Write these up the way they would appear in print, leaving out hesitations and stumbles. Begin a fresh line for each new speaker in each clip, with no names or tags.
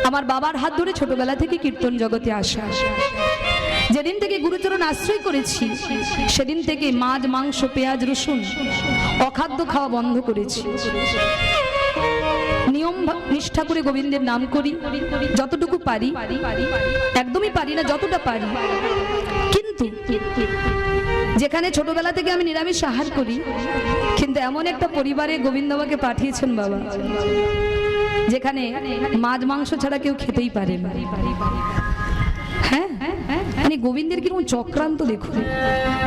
আমার বাবার হাত ধরে ছোটবেলা থেকে কীর্তন জগতে আসা। যেদিন থেকে গুরুচরণ আশ্রয় করেছি সেদিন থেকে মাছ, মাংস, পেঁয়াজ, রসুন অখাদ্য খাওয়া বন্ধ করেছি। নিয়ম নিষ্ঠা করে গোবিন্দের নাম করি, যতটুকু পারি। একদমই পারি না, যতটা পারি। কিন্তু যেখানে ছোটবেলা থেকে আমি নিরামিষ আহার করি, কিন্তু এমন একটা পরিবারে গোবিন্দ আমাকে পাঠিয়েছেন বাবা, যেখানে মাছ মাংস ছাড়া কেউ খেতেই পারে না। হ্যাঁ, মানে গোবিন্দের কিরকম চক্রান্ত দেখুন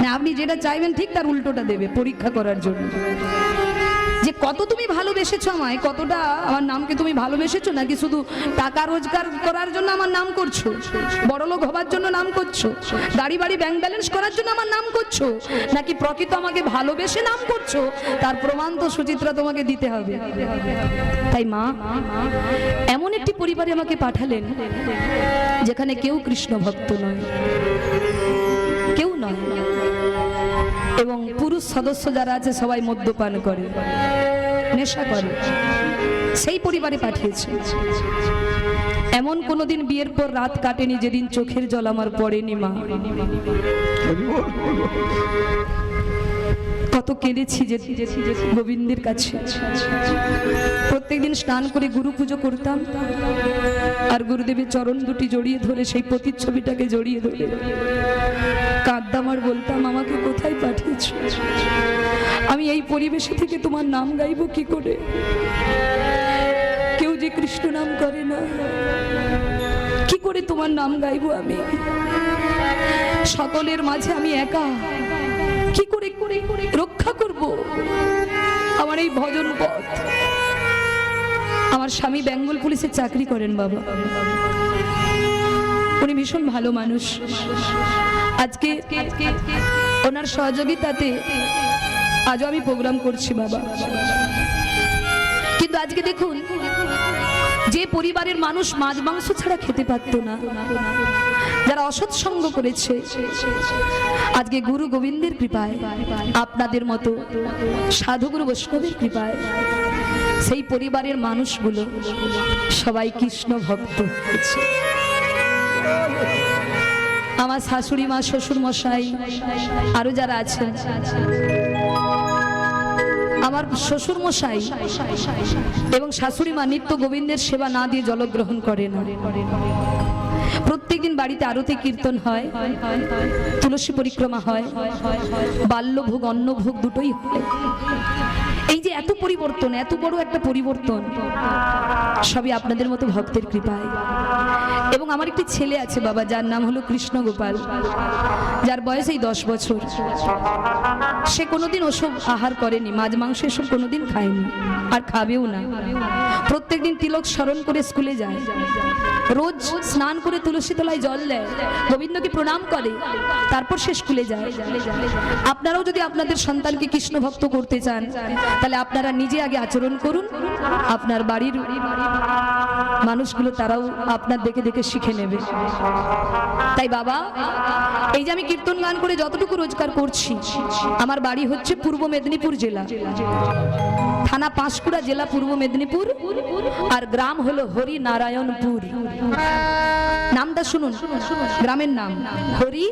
না, আপনি যেটা চাইবেন ঠিক তার উল্টোটা দেবে পরীক্ষা করার জন্য। যে কত তুমি ভালোবেসেছো আমায়, কতটা আমার নামকে তুমি ভালোবেসেছো, নাকি শুধু টাকা রোজগার করার জন্য আমার নাম করছো, বড়লোক হবার জন্য নাম করছো, গাড়ি বাড়ি ব্যাংক ব্যালেন্স করার জন্য আমার নাম করছো, নাকি প্রকৃত আমাকে ভালোবেসে নাম করছো, তার প্রমাণ তো সুচিত্রা তোমাকে দিতে হবে। তাই মা এমন একটি পরিবারে আমাকে পাঠালেন যেখানে কেউ কৃষ্ণ ভক্ত নয়, কেউ নয়, এবং পুরুষ সদস্য যারা আছে সবাই মদ্যপান করে, নেশা করে। সেই পরিবারে পাঠিয়েছে। এমন কোনোদিন বিয়ের পর রাত কাটেনি যেদিন চোখের জল আমার পড়েনি মা। কত কেঁদেছি যে গোবিন্দের কাছে। প্রত্যেকদিন স্নান করে গুরু পুজো করতাম, আর গুরুদেবের চরণ দুটি জড়িয়ে ধরে সেই প্রতিচ্ছবিটাকে জড়িয়ে ধরে কাঁদতাম আর বলতাম, আমাকে কোথায় পাঠিয়েছ? আমি এই পরিবেশে থেকে তোমার নাম গাইব কি করে? কেউ যে কৃষ্ণ নাম করে না, কি করে তোমার নাম গাইব আমি? সকলের মাঝে আমি একা, কি করে রক্ষা করব আমার এই ভজন পথ? আমার স্বামী বেঙ্গল পুলিশে চাকরি করেন বাবা, উনি ভীষণ ভালো মানুষ। আজকে ওনার সহযোগিতাতে আজও আমি প্রোগ্রাম করছি বাবা। কিন্তু আজকে দেখুন, যে পরিবারের মানুষ মাছ মাংস ছাড়া খেতে পারত না, যারা অসৎসঙ্গ করেছে, আজকে গুরু গোবিন্দের কৃপায়, আপনাদের মতো সাধুগুরু বৈষ্ণবের কৃপায় সেই পরিবারের মানুষগুলো সবাই কৃষ্ণ ভক্ত হয়েছে। আমার শাশুড়ি মা, শ্বশুর মশাই, আরো যারা আছেন, আমার শ্বশুর মশাই এবং শাশুড়ি মা নিত্য গোবিন্দের সেবা না দিয়ে জলগ্রহণ করে না। প্রত্যেকদিন বাড়িতে আরতি কীর্তন হয়, তুলসী পরিক্রমা হয়, বাল্যভোগ অন্নভোগ দুটোই হয়। এই যে এত পরিবর্তন, এত বড় একটা পরিবর্তন, সবই আপনাদের মতো ভক্তের কৃপায়। এবং আমার একটি ছেলে আছে বাবা, যার নাম হলো কৃষ্ণ গোপাল, যার বয়স এই 10 বছর। সে কোনোদিন ওসব আহার করেনি, মাছ মাংস এসব কোনোদিন খায়নি, আর খাবেও না। প্রত্যেকদিন তিলক স্মরণ করে স্কুলে যায়, রোজ স্নান করে তুলসী তলায় জল দেয়, গোবিন্দকে প্রণাম করে, তারপর সে স্কুলে যায়। আপনারাও যদি আপনাদের সন্তানকে কৃষ্ণ ভক্ত করতে চান, তাহলে আপনারা নিজে আগে আচরণ করুন, আপনার বাড়ির মানুষগুলো তারাও আপনার দেখে দেখে শিখে নেবে। তাই বাবা, এই যে আমি কীর্তন গান করে যতটুকু রোজগার করছি, আমার বাড়ি হচ্ছে পূর্ব মেদিনীপুর জেলা, থানা পাঁশকুড়া, জেলা পূর্ব মেদিনীপুর, আর গ্রাম হলো হরিনারায়ণপুর। নামটা শুনুন, গ্রামের নাম হরি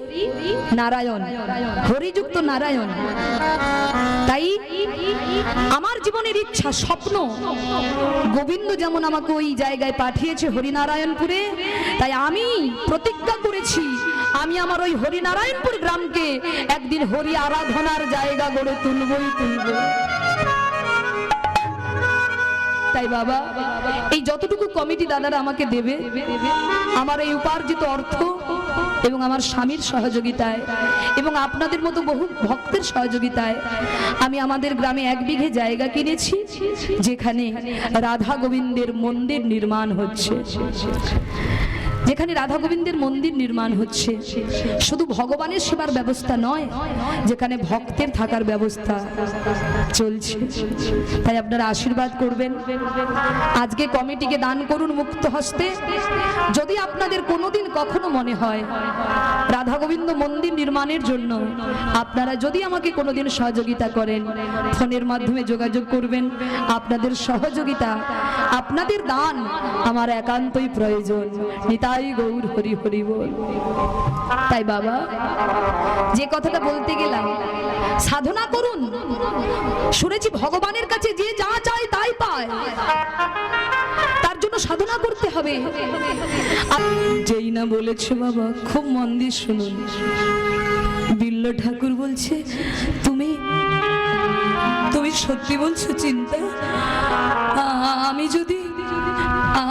নারায়ণ, হরিযুক্ত নারায়ণ। তাই আমার জীবনের ইচ্ছা, স্বপ্ন, গোবিন্দ যেমন আমাকে ওই জায়গায় পাঠিয়েছে হরিনারায়ণপুরে, তাই আমি প্রতিজ্ঞা করেছি আমি আমার ওই হরিনারায়ণপুর গ্রামকে একদিন হরি আরাধনার জায়গা গড়ে তুলবই তুলব। তাই বাবা, এই যতটুকু কমিটি দাদারা আমাকে দেবে, আমার এই উপার্জিত অর্থ এবং আমার স্বামীর সহযোগিতায় এবং আপনাদের মতো বহু ভক্তের সহযোগিতায় আমি আমাদের গ্রামে 1 বিঘে জায়গা কিনেছি, যেখানে রাধা গোবিন্দের মন্দির নির্মাণ হচ্ছে। যেখানে রাধা গোবিন্দের মন্দির নির্মাণ হচ্ছে, শুধু ভগবানের সেবার ব্যবস্থা নয়, যেখানে ভক্তের থাকার ব্যবস্থা চলছে। তাই আপনারা আশীর্বাদ করবেন, আজকে কমিটিকে দান করুন মুক্ত হস্তে। যদি আপনাদের কোনোদিন কখনো মনে হয় রাধা গোবিন্দ মন্দির নির্মাণের জন্য আপনারা যদি আমাকে কোনোদিন সহযোগিতা করেন, ফোনের মাধ্যমে যোগাযোগ করবেন। আপনাদের সহযোগিতা, আপনাদের দান আমার একান্তই প্রয়োজন। নিতাই গৌর হরি হরি বল। তাই বাবা, যে কথাটা বলতে গেলাম, সাধনা করুন। শুনেছি ভগবানের কাছে যে যা চায় তাই পায়, তার জন্য সাধনা করতে হবে। যেই না বলেছে বাবা, খুব মন দিয়ে শুনুন। বিল্ল ঠাকুর বলছে, তুমি সত্যি বলছো চিন্তা?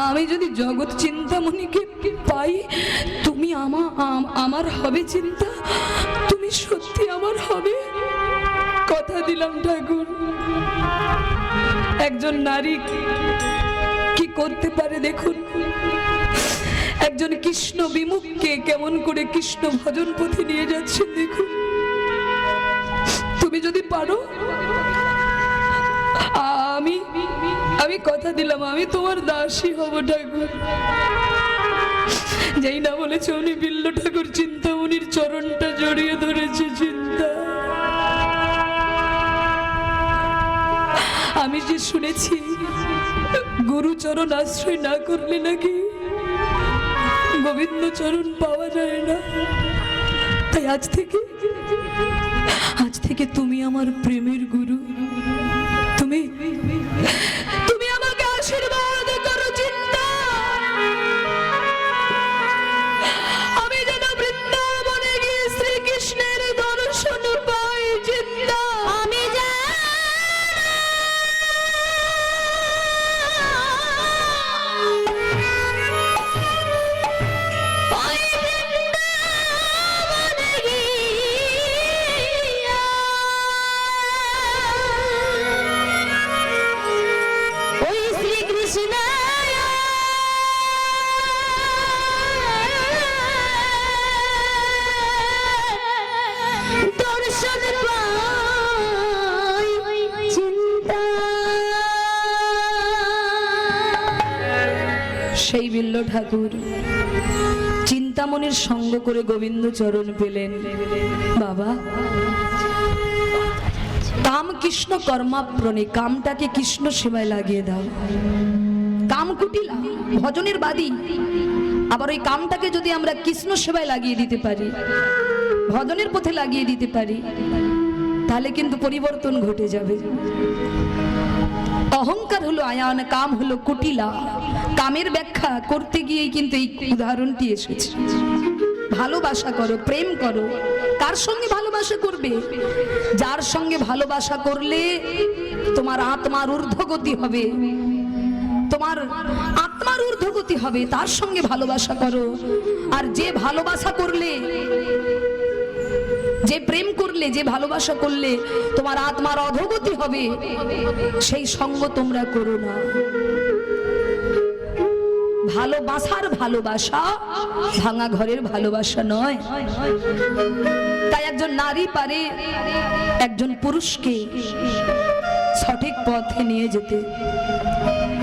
আমি যদি জগৎ চিন্তামণিকে পাই, তুমি আমার হবে চিন্তা? তুমি সত্যি আমার হবে? কথা দিলাম ঠাকুর। একজন নারী কি করতে পারে দেখুন। একজন কৃষ্ণ বিমুখকে কেমন করে কৃষ্ণ ভজন পথে নিয়ে যাচ্ছে দেখুন। তুমি যদি পারো, আমি কথা দিলাম, আমি তোমার দাসী হব ঠাকুর। যেই না বলেছে উনি বিল্ল ঠাকুর চিন্তামণির চরণটা জড়িয়ে ধরেছে। চিন্তা, আমি যে শুনেছি গুরুচরণ আশ্রয় না করলে নাকি গোবিন্দ চরণ পাওয়া যায় না। তাই আজ থেকে তুমি আমার প্রেমের গুরু। তুমি আমাকে আশীর্বাদ করো চিন্তা। আমি যেন বৃন্দাবনে গিয়ে শ্রীকৃষ্ণের দর্শন পাই। চিন্তা, আমি সেই বিল্ল ঠাকুর চিন্তামণির সঙ্গ করে গোবিন্দ চরণ পেলেন। বাবা, কাম কৃষ্ণ কর্মাপ্রণে, কামটাকে কৃষ্ণ সেবায় লাগিয়ে দাও। কাম কুটিলা, ভজনের বাদী। আবার ওই কামটাকে যদি আমরা কৃষ্ণ সেবায় লাগিয়ে দিতে পারি, ভজনের পথে লাগিয়ে দিতে পারি, তাহলে কিন্তু পরিবর্তন ঘটে যাবে। অহংকার হলো আয়ান, কাম হলো কুটিলা। কামের ব্যাখ্যা করতে গিয়েই কিন্তু এই উদাহরণটি এসেছে। ভালোবাসা করো, প্রেম করো। কার সঙ্গে ভালোবাসা করবে? যার সঙ্গে ভালোবাসা করলে তোমার আত্মার ঊর্ধ্বগতি হবে, তোমার আত্মার ঊর্ধ্বগতি হবে, তার সঙ্গে ভালোবাসা করো। আর যে ভালোবাসা করলে, যে প্রেম করলে, যে ভালোবাসা করলে তোমার আত্মার অধোগতি হবে, সেই সঙ্গ তোমরা করো না। ভালোবাসার ভালোবাসা ভাঙা ঘরের ভালোবাসা নয়। তাই একজন নারী পারে একজন পুরুষকে সঠিক পথে নিয়ে যেতে।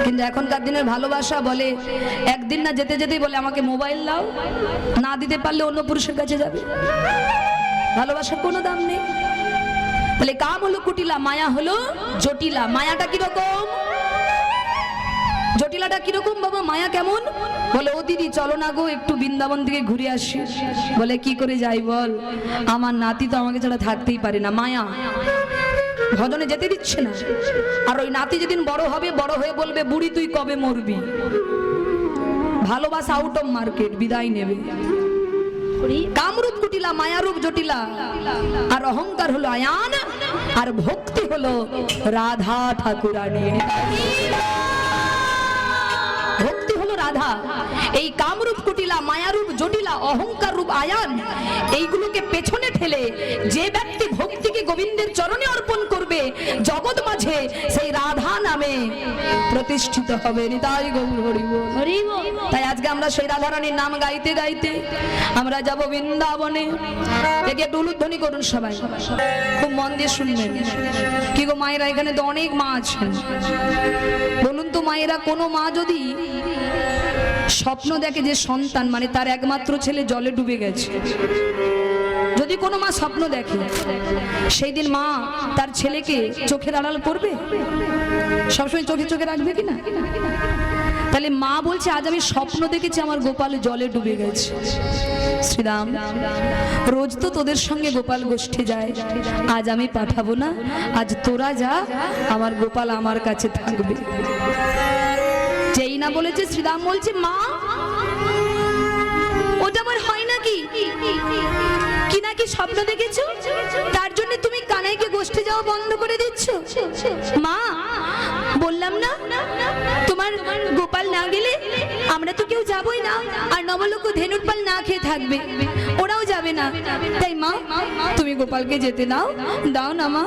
কিন্তু এখনকার দিনের ভালোবাসা বলে, একদিন না যেতে যেতেই বলে আমাকে মোবাইল দাও, না দিতে পারলে অন্য পুরুষের কাছে যাবে। ভালোবাসার কোনো দাম নেই। তাহলে কাম হলো কুটিলা, মায়া হলো জটিলা। মায়াটা কিরকম? জটিলাটা কিরকম বাবা? মায়া কেমন? বলে, ও দিদি চলো না গো, একটু বৃন্দাবন থেকে ঘুরে আসি। বলে, কি করে যাই বল? আমার নাতি তো আমাকে ছাড়া থাকতেই পারে না। মায়া, ভজনে যেতে দিচ্ছে না। আর ওই নাতি যেদিন বড় হবে, বড় হয়ে বলবে, বুড়ি তুই কবে মরবি। ভালোবাসা আউট অফ মার্কেট, বিদায় নেবে। কামরূপ কুটিলা, মায়ারূপ জটিলা। আর অহংকার হলো আয়ান, আর ভক্তি হলো রাধা ঠাকুরানী। ভক্তি হলো রাধা। এই কামরূপ কুটিলা, মায়ারূপ জটিলা, অহংকার রূপ আয়ান, এইগুলোকে পেছনে ঠেলে যে ব্যক্তি ভক্তিকে গোবিন্দের চরণে অর্পণ করবে, জগৎ মাঝে সেই রাধা নামে প্রতিষ্ঠিত হবে। নিতাই গৌর হরি বল। তাই আজকে আমরা সেই রাধারানীর নাম গাইতে গাইতে আমরা যাব বৃন্দাবনে। দেখে একটু উলুধ্বনি করুন সবাই, খুব মন দিয়ে শুনবেন। কি গো মায়েরা, এখানে তো অনেক মা আছেন, বলুন তো মায়েরা, কোনো মা যদি স্বপ্ন দেখে যে সন্তান মানে তার একমাত্র ছেলে জলে ডুবে গেছে, যদি কোনো মা স্বপ্ন দেখে, সেই দিন মা তার ছেলেকে চোখের আড়াল করবে? সবসময় চোখে চোখে রাখবে কিনা? তাহলে মা বলছে আজ আমি স্বপ্ন দেখেছি আমার গোপাল জলে ডুবে গেছে। শ্রীরাম, রোজ তো তোদের সঙ্গে গোপাল গোষ্ঠী যায়, আজ আমি পাঠাবো না, আজ তোরা যা, আমার গোপাল আমার কাছে থাকবে। যেই না বলেছে শ্রীরাম বলছে মা ওটা আমার হয় নাকি, কি নাকি স্বপ্ন দেখেছো, তার জন্য তুমি কানাইকে গোষ্ঠী যাওয়া বন্ধ করে দিচ্ছ? মা বললাম না তোমার গোপাল না গেলে আমরা তো কেউ যাবই না, আর নবলক্ষ ধেনুর পাল না খেয়ে থাকবে, ওরাও যাবে না। তাই মা তুমি গোপালকে যেতে দাও, দাও না মা।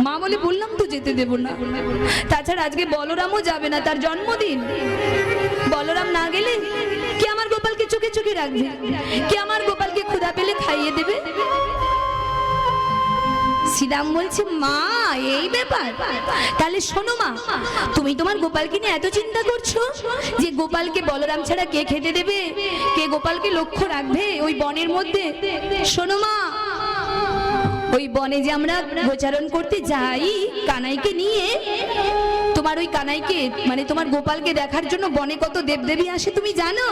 মা বলে বললাম তো যেতে দেব না, তাছাড়া আজকে বলরামও যাবে না, তার জন্মদিন। বলরাম না গেলে কি আমার গোপালকে চোখে চোখে রাখবে, কি আমার গোপালকে ক্ষুধা পেলে খাইয়ে দেবে? শ্রীরাম বলছে মা এই ব্যাপার, তাহলে শোনো মা, তুমি তোমার গোপালকে নিয়ে এত চিন্তা করছো যে গোপালকে বলরাম ছাড়া কে খেতে দেবে, কে গোপালকে লক্ষ্য রাখবে ওই বনের মধ্যে? শোনো মা, ওই বনে যে আমরা গোচারণ করতে যাই কানাইকে নিয়ে, তোমার ওই কানাইকে মানে তোমার গোপালকে দেখার জন্য বনে কত দেবদেবী আসে তুমি জানো?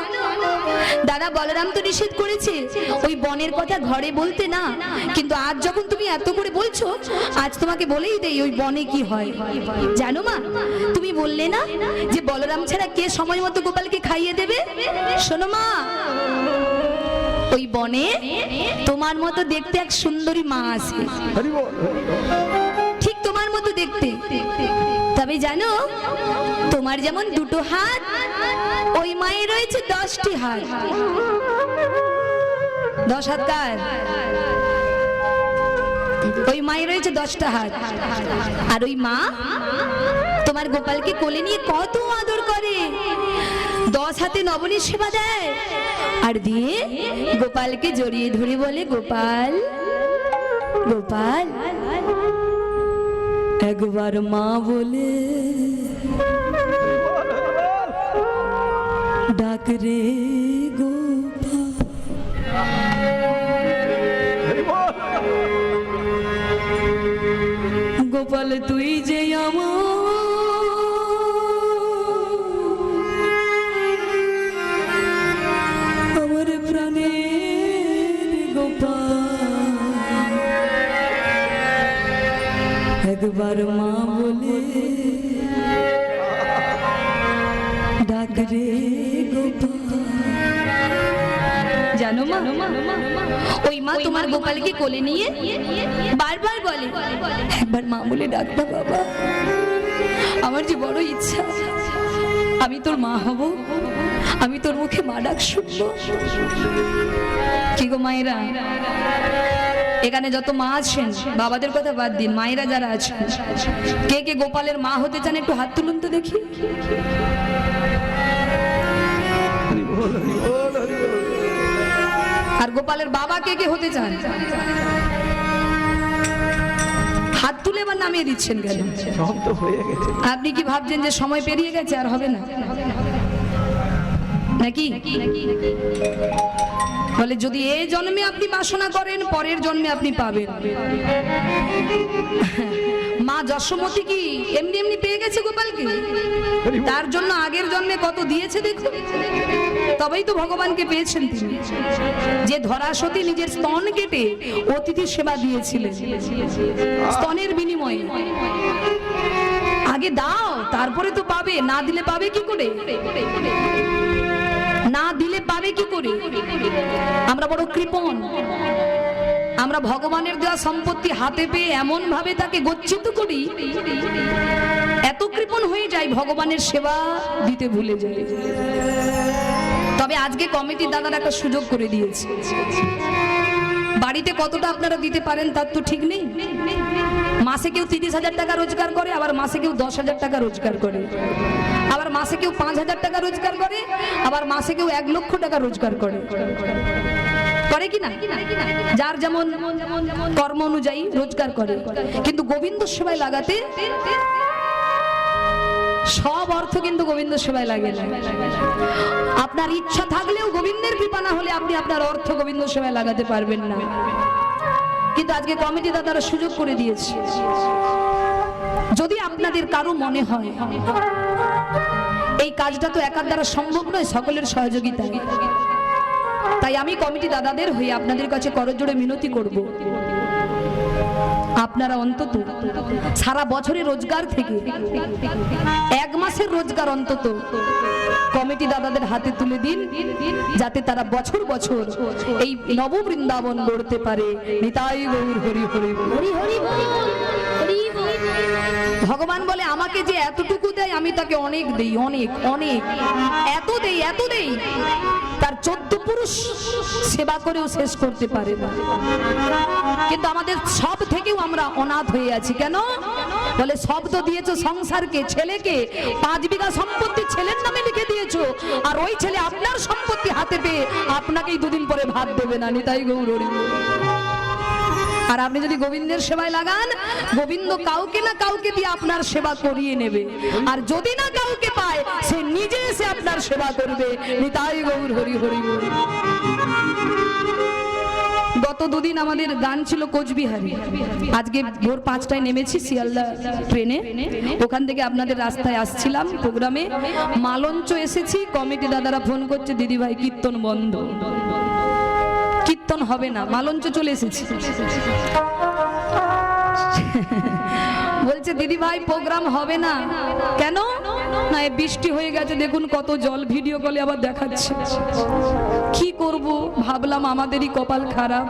দাদা বলরাম তো নিষেধ করেছে ওই বনের কথা ঘরে বলতে না, কিন্তু আজ যখন তুমি এত করে বলছো, আজ তোমাকে বলেই দেই ওই বনে কি হয় জানো মা? তুমি বললে না যে বলরাম ছাড়া কে সময় মতো গোপালকে খাইয়ে দেবে? শোনো মা, ওই বনে তোমার মতো দেখতে এক সুন্দরী মা আছে, ঠিক তোমার মতো দেখতে, তবে জানো তোমার যেমন দুটো হাত, ওই মায়ের রয়েছে 10টি হাত। 10 হাত কার? ওই মায়ের রয়েছে 10টা হাত। আর ওই মা তোমার গোপালকে কোলে নিয়ে কত আদর করে, 10 হাতে নবনীর সেবা দেয়, আর দিয়ে গোপালকে জড়িয়ে ধরে বলে গোপাল গোপাল, একবার মা বলে ডাক রে গোপাল, গোপাল তুই যে আমার প্রাণের গোপাল, একবার মা বলে ডাক রে গোপাল। জানো মা, ওই মা তোমার গোপালকে কোলে নিয়ে বারবার বলে একবার মা বলে ডাকবা বাবা, আমার যে বড় ইচ্ছা আমি তোর মা হব, আমি তোর মুখে মা ডাক শুনবো। কি গো মায়েরা, এখানে যত মা আছেন, বাবাদের কথা বাদ দিন, মায়েরা যারা আছেন, কে কে গোপালের মা হতে চান একটু হাত তুলুন তো দেখি। আর গোপালের বাবা কে কে হতে চান? হাত তুলে এবার নামিয়ে দিচ্ছেন কেন? আপনি কি ভাবছেন যে সময় পেরিয়ে গেছে আর হবে না নাকি? বলে যদি এই জন্মে আপনি বাসনা করেন পরের জন্মে আপনি পাবেন। মা যশোমতী কি এমনি এমনি পেয়ে গেছে গোপালকে? তার জন্য আগের জন্মে কত দিয়েছে দেখুন, তবেই তো ভগবানকে পেয়েছেন তিনি। যে ধরাসতী নিজের স্তন কেটে অতিথি সেবা দিয়েছিলেন স্তনের বিনিময়ে। আগে দাও তারপরে তো পাবে, না দিলে পাবে কি করে? না দিলে পাবে কি করে? আমরা বড় কৃপণ, আমরা ভগবানের দেওয়া সম্পত্তি হাতে পেয়ে এমন ভাবে তাকে গচ্ছিত করি, এত কৃপণ হয়ে যায় ভগবানের সেবা দিতে ভুলে যায়। তবে আজকে কমিটির দাদারা একটা সুযোগ করে দিয়েছে, বাড়িতে কতটা আপনারা দিতে পারেন তার তো ঠিক নেই, মাসে কেউ 30,000 টাকা রোজগার করে, আবার মাসে কেউ 10,000 টাকা রোজগার করে, আবার মাসে কেউ 5,000 টাকা রোজগার করে, আবার মাসে কেউ 1 লক্ষ টাকা রোজগার করে। করে কি না? যার যেমন কর্ম অনুযায়ী রোজগার করে। কিন্তু গোবিন্দ সেবায় লাগাতে সব অর্থ কিন্তু গোবিন্দ সেবায় লাগে না। আপনার ইচ্ছা থাকলেও গোবিন্দের কৃপা না হলে আপনি আপনার অর্থ গোবিন্দ সেবায় লাগাতে পারবেন না। কিন্তু আজকে কমিটি দাদারা সুযোগ করে দিয়েছে, যদি আপনাদের কারো মনে হয় এই কাজটা তো একার দ্বারা সম্ভব নয়, সকলের সহযোগিতা, তাই আমি কমিটি দাদাদের হয়ে আপনাদের কাছে করজোড়ে মিনতি করব, আপনারা অন্তত সারা বছরের রোজগার থেকে 1 মাসের রোজগার অন্তত কমিটি দাদাদের হাতে তুলে দিন, যাতে তারা বছর বছর এই নব বৃন্দাবন গড়তে পারে। নিতাই গৌর হরি হরি হরি হরি হরি। ভগবান বলে আমাকে যে এতটুকু দেয় আমি তাকে অনেক দেই, অনেক অনেক, এত দেই এত দেই, তার 14 পুরুষ সেবা করেও শেষ করতে পারে না। কিন্তু আমাদের সব থেকেও আমরা অনাথ হয়ে আছি। কেন? বলে সব তো দিয়েছো সংসারকে, ছেলেকে 5 বিঘা সম্পত্তি ছেলের নামে লিখে দিয়েছো, আর ওই ছেলে আপনার সম্পত্তি হাতে পেয়ে আপনাকেই 2 দিন পরে ভাত দেবে না। নিতাই গৌর হরি। আর আপনি যদি গোবিন্দের সেবায় লাগান, গোবিন্দ কাউকে না কাউকে দিয়ে আপনার সেবা করিয়ে নেবে, আর যদি না কাউকে পায় সে নিজে এসে আপনার সেবা করবে। নিতাই গৌর হরি হরি। গত 2 দিন আমাদের গান ছিল কোচবিহারে, আজকে ভোর 5টায় নেমেছি শিয়ালদা ট্রেনে, ওখান থেকে আপনাদের রাস্তায় আসছিলাম প্রোগ্রামে, মালঞ্চ এসেছি, কমিটি দাদারা ফোন করছে দিদি ভাই কীর্তন বন্ধ, কীর্তন হবে না, মালঞ্চ চলে এসেছি। বলছে দিদি ভাই প্রোগ্রাম হবে না। কেন? না বৃষ্টি হয়ে গেছে, দেখুন কত জল, ভিডিও কলে আবার দেখাচ্ছে। কি করব ভাবলাম আমাদেরই কপাল খারাপ,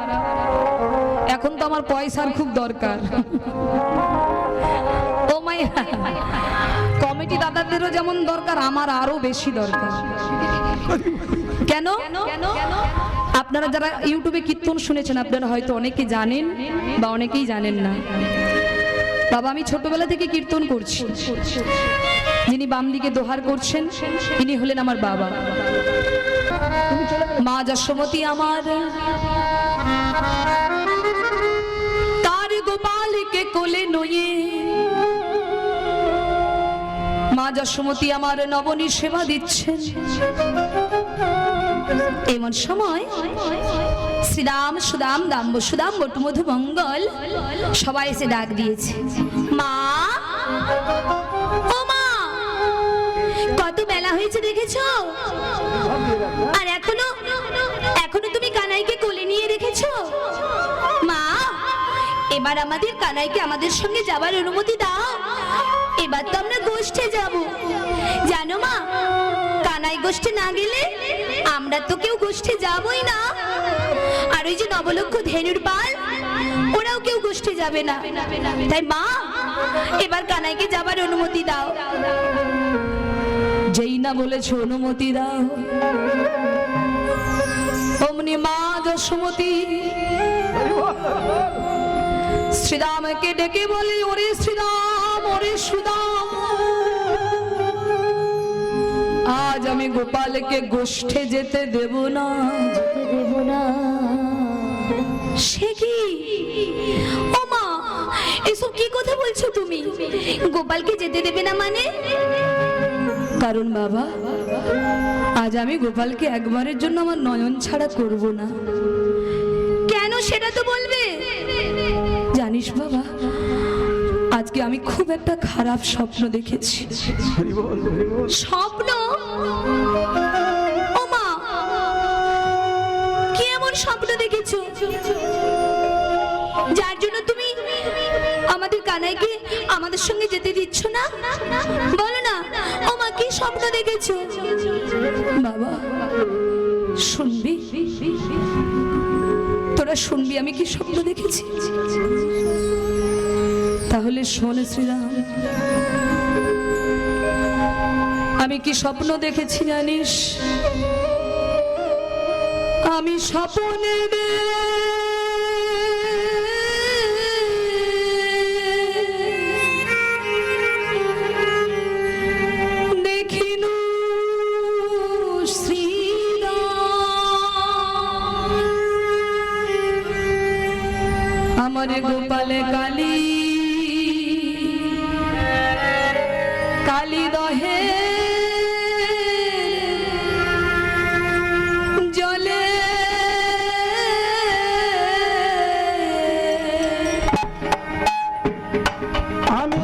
এখন তো আমার পয়সার খুব দরকার। ও মাইয়া, কমিটি দাদাদেরও যেমন দরকার, আমার আরো বেশি দরকার। কেন? আপনারা যারা ইউটিউবে কীর্তন শুনেছেন আপনারা হয়তো অনেকে জানেন বা অনেকেই জানেন না। বাবা আমি ছোটবেলা থেকে কীর্তন করছি, যিনি বাম দিকে দোহার করছেন তিনি হলেন আমার বাবা। মা যশোমতী আমার তার গোপালকে কোলে নয়ে, মা যশোমতী আমার নবনী সেবা দিচ্ছেন। এমন সময় শ্রীরাম সুদাম দাম্ব সুদাম বটু মধু মঙ্গল সবাই এসে ডাক দিয়েছে, মা ও মা, কত বেলা হয়েছে দেখেছো, আর এখনো তুমি কানাইকে কোলে নিয়ে রেখেছো। মা এবার আমাদের কানাইকে আমাদের সঙ্গে যাবার অনুমতি দাও, এবার তো আমরা গোষ্ঠে যাব। জানো মা, কানাই গোষ্ঠে না গেলে আমরা তো কেউ গোষ্ঠে যাবই না, আর ওই যে নবলক্ষ ধেনুর পাল ওরাও কেউ গোষ্ঠে যাবে না। তাই মা এবার কানাইকে যাবার অনুমতি দাও। যেই না বলেছো অনুমতি দাও, অমনি মা যশোমতী শ্রীরামকে ডেকে বলি, ওরে শ্রীরাম, ওরে সুদাম, আজ আমি গোপালকে গোষ্ঠে যেতে দেব না, দেব না। সে কি? ও মা, এসব কি কথা বলছো তুমি? গোপালকে যেতে দেবে না মানে? কারণ বাবা আজ আমি গোপালকে একবারের জন্য আমার নয়ন ছাড়া করব না। কেন সেটা তো বলবে। জানিস বাবা, আজকে আমি খুব একটা খারাপ স্বপ্ন দেখেছি। স্বপ্ন? ও মা, কি এমন স্বপ্ন দেখেছো যার জন্য তুমি আমাদের কানাইকে আমাদের সঙ্গে যেতে দিচ্ছ না? বলো না ও মা, কি স্বপ্ন দেখেছো? বাবা শুনবি, তোরা শুনবি আমি কি স্বপ্ন দেখেছি? তাহলে শোন শ্রীরাম, আমি কি স্বপ্ন দেখেছি জানিস? আমি স্বপ্নে আমার গোপালে কালী কালী দহে জলে
আমি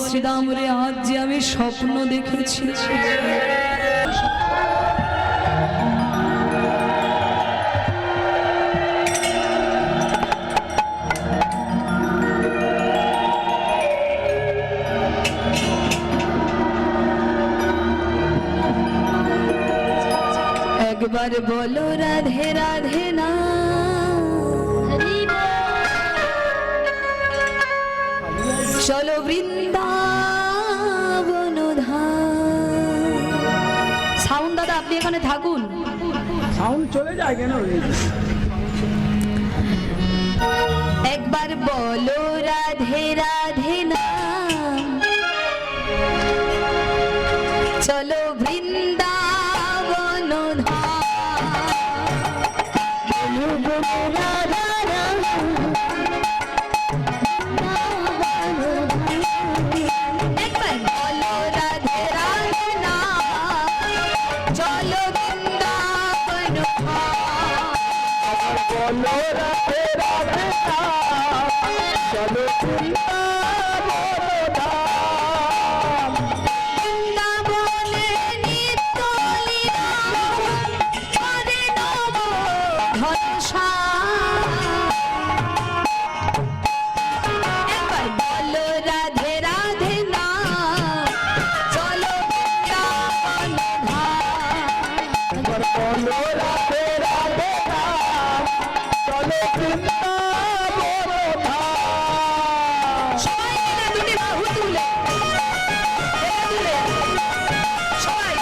শ্রীরাম রে, আজ যে আমি স্বপ্ন দেখেছি, একবার বলো রাধে রাধে না, চলো বৃন্দাবন ধাম। সাউন্ড দাদা আপনি এখানে থাকুন,
সাউন্ড চলে যায় কেন?
একবার বলো রাধে রাধে না, চলো বৃন্দাবন ধাম। একবার বলো রাধে রাধে না, চলো বৃন্দাবন ধাম।
বলো রাধে রাধে না, চলো বৃন্দাবন ধাম।
বৃন্দাবনে নিত্য লীলা করে নব ঘনশ্যাম। একবার বলো রাধে রাধে না, চলো বৃন্দাবন ধাম।
একবার বলো রাধে রাধে না, চলো বৃন্দাবন ধাম।
সবাই মিলে দুটি বাহু তুলে, তুলে সবাই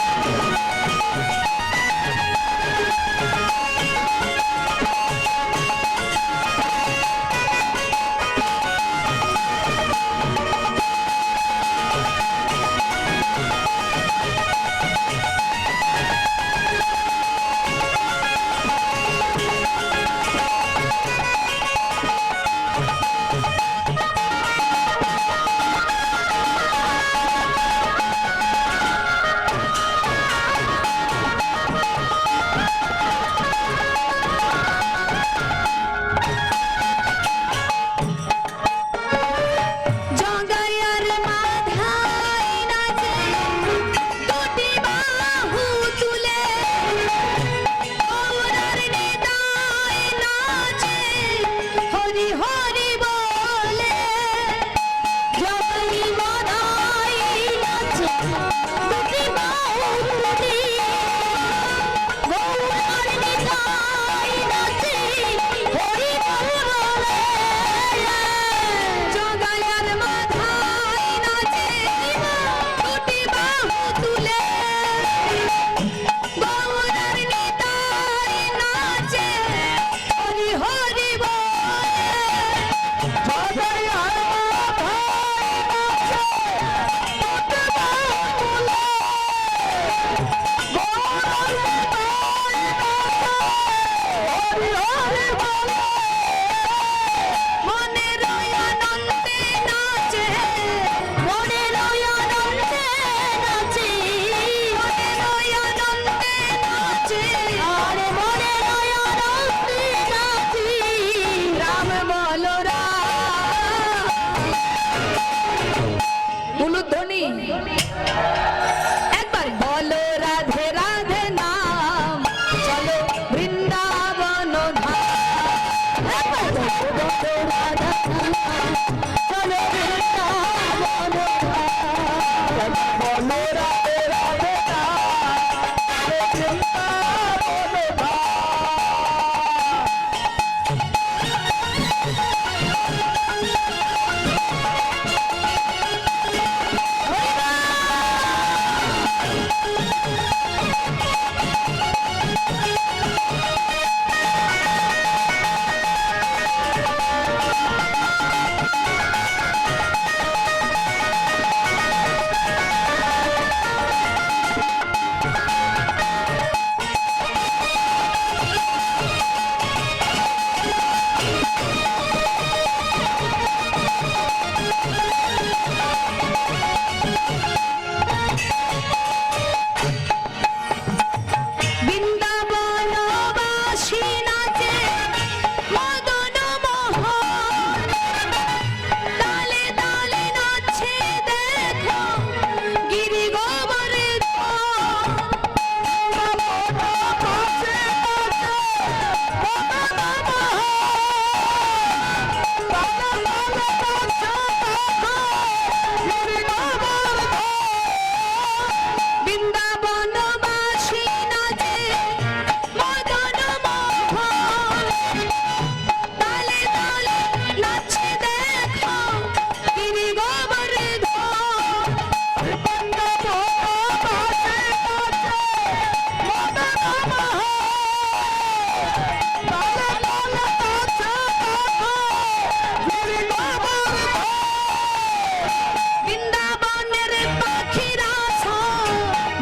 জগায়ার মাথায় নাচে দুটি বাহু তুলে, গৌরার নিতাই নাচে হরি হরি বলে। জগাই মাথায় নাচে দুটি বাহু তুলে, গৌরার নিতাই নাচে হরি হরি বলে। জগায়ার মাথায় নাচে দুটি বাহু তুলে, গৌরার নিতাই নাচে হরি হরি বলে।
জগায়ার মাথায় নাচে দুটি বাহু তুলে, গৌরার নিতাই নাচে হরি হরি বলে।
মনের আনন্দে নাচে, মনের আনন্দে নাচে, মনের আনন্দে নাচে, আরে মনের আনন্দে নাচে। রাম বলো রাম, উলুধ্বনি। একবার বলো রাধে রাধে নাম, চলো বৃন্দাবন ধাম। একবার বলো রাধে রাধে নাম, চলো বৃন্দাবন ধাম।
বলো রাধে রাধে না, চলো বৃন্দাবন ধাম।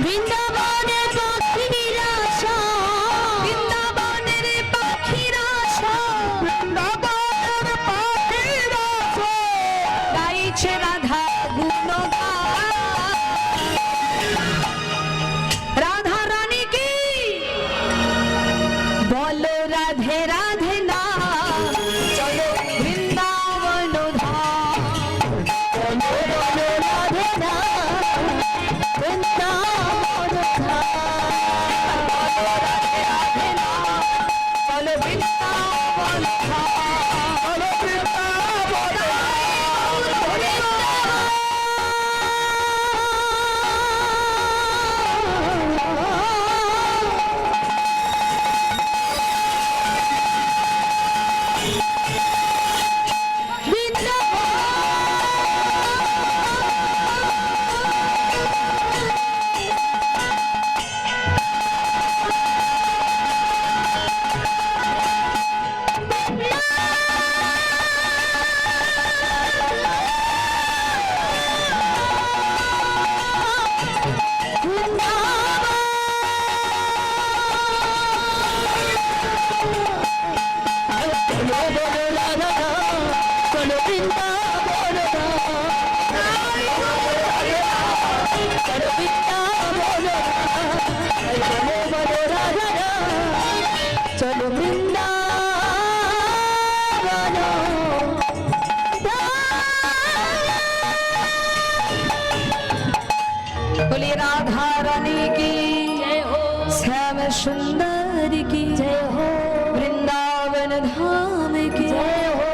বৃন্দাবনের পাখির আশা, বৃন্দাবনের পাখির আশা,
বৃন্দাবনের পাখির আশা,
গাইছে রাধা গুণগান। রাধা রানী কি বলো রাধে রাধে না, চলো বৃন্দাবন ধাম।
বলো বলো রাধে না, বৃন্দাবন ধাম।
চলো বৃন্দাবন ধাম।
বলো বৃন্দাবন
চলো বৃন্দাবন बोले राधा रानी की जय हो, श्याम सुंदर की जय हो, वृंदावन धाम की जय हो।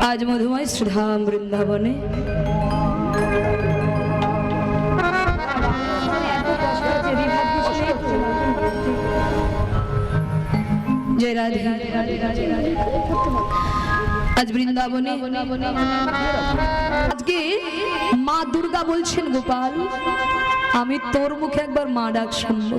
आज मधुमय श्रीधाम वृंदावने जय राधे। আজ বৃন্দাবনে আজকে মা দুর্গা বলছেন গোপাল, আমি তোর মুখে একবার মা ডাক শুনবো।